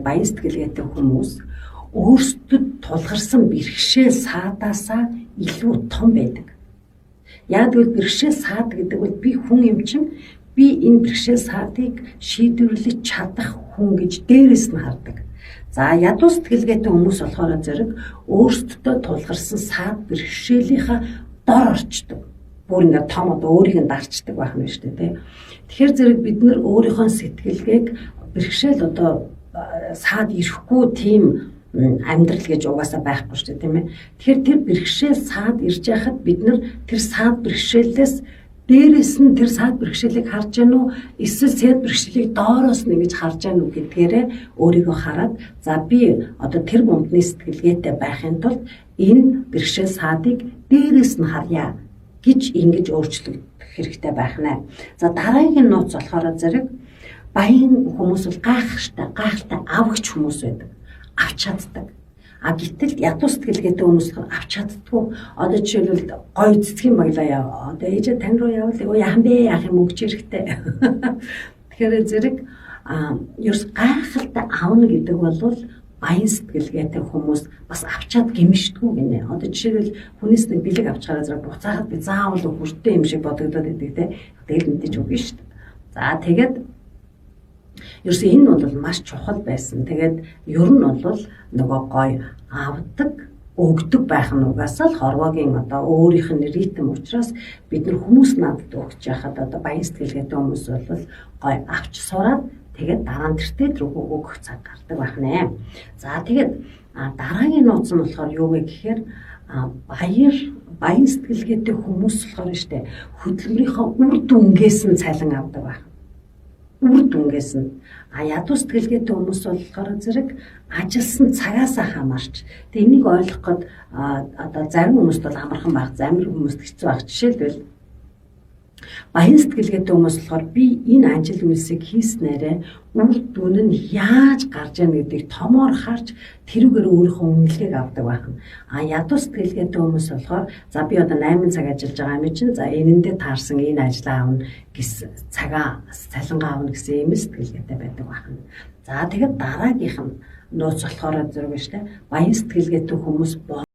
Баян сэтгэлгээтэй хүмүүс өөрсдөд тулгарсан бэрхшээл саадаасаа илүү том байдаг. Яг тэгвэл бэрхшээл саад гэдэг бол би хүн юм чинь би энэ бэрхшээл саадыг шийдвэрлэж чадах хүн гэж дээрээс нь хардаг. За ядуу сэтгэлгээтэй хүмүүс болохоор зэрэг өөрсдөө тулгарсан саад бэрхшээлийнхаа дор орчдөг. Бүр ингээд том одоо өөрийг нь дарчдаг байх нь шүү дээ. Тэгэхээр зэрэг бид нар өөрийнхөө сэтгэлгээг бэрхшээл одоо саад ирэхгүй тийм амьдрал гэж угаасаа байхгүй шүү дээ, тийм ээ. Тэгэхээр тэр бэрхшээл саад ирж яхад бид нар тэр саад бэрхшээлээс дээрээс нь тэр саад бэрхшээлийг харж гэнэ үү? Эсвэл саад бэрхшээлийг доороос нь ингэж харж гэнэ үү гэдгээрээ өөрийгөө хараад за би одоо тэр бомбны сэтгэлгээтэй байхын тулд энэ бэрхшээл саадыг дээрээс нь харъя гэж ингэж өөрчлөх хэрэгтэй байх нэ. За дараагийн нууц болохоор зэрэг баян хүмүүс бол гайхалтай авгч хүмүүс байдаг. Авч чаддаг. Гэтэл ядуу сэтгэлгээтэй хүмүүс авч чаддгүй. Одоо жишээлбэл гоё цэцгийн баглаа яа. Одоо ээжээ тань руу явал яхан бэ яах юм өгч хэрэгтэй. Тэгэхээр зэрэг ерөөс гайхалтай аавна гэдэг бол баян сэтгэлгээтэй хүмүүс бас авчаад гимшдэггүй гинэ. Одоо жишээлбэл хүнээс нэг бэлэг авчаараа зэрэг буцаахад би заавал хүртэй юм шиг бодогдоод идэг те. Тэгэл мэдээж үгүй шүү дээ. За тэгээд ерөөс энэ бол маш чухал байсан. Тэгээд ер нь бол нөгөө гоё авдаг, өгдөг байх нь угаасаа л хорвоогийн одоо өөрийнх нь ритм учраас бид нар хүмүүс надад өгч яхад одоо баян сэтгэлгээтэй хүмүүс бол гоё авч сураад тэгээд дараа нь тэртээ рүү өгөх цаг гардаг байх нэ. За тэгээд дараагийн нууц нь болохоор юу вэ гэхээр баян сэтгэлгээтэй хүмүүс болохоор штэ хөдөлмөрийнхөө үр дүнгээс нь цалин авдаг байх. Үр дүнгээс нь ядуу сэтгэлгээтэй хүмүүс болохоор зэрэг ажилласан цагаасаа хамаарч. Тэгээ энийг ойлгох гээд одоо зарим хүмүүст бол амархан байх, зарим хүмүүст хэцүү байх. Жишээлбэл баян сэтгэлгээтэй хүмүүс болохоор би энэ ажил үйлсийг хийснээрээ үр дүн нь яаж гарч яана гэдгийг томоор харж тэрүүгээр өөрийнхөө үнэлгээг авдаг байна. Ядуу сэтгэлгээтэй хүмүүс болохоор за би одоо 8 цаг ажиллаж байгаа юм чинь за энэндээ таарсан энэ ажлаа аавна гэсэн цагаа цалингаа аавна гэсэн юм сэтгэлгээтэй байдаг байна. За тэгээд дараагийнх нь нууц болохоор зэрэг шүү дээ. Баян сэтгэлгээтэй хүмүүс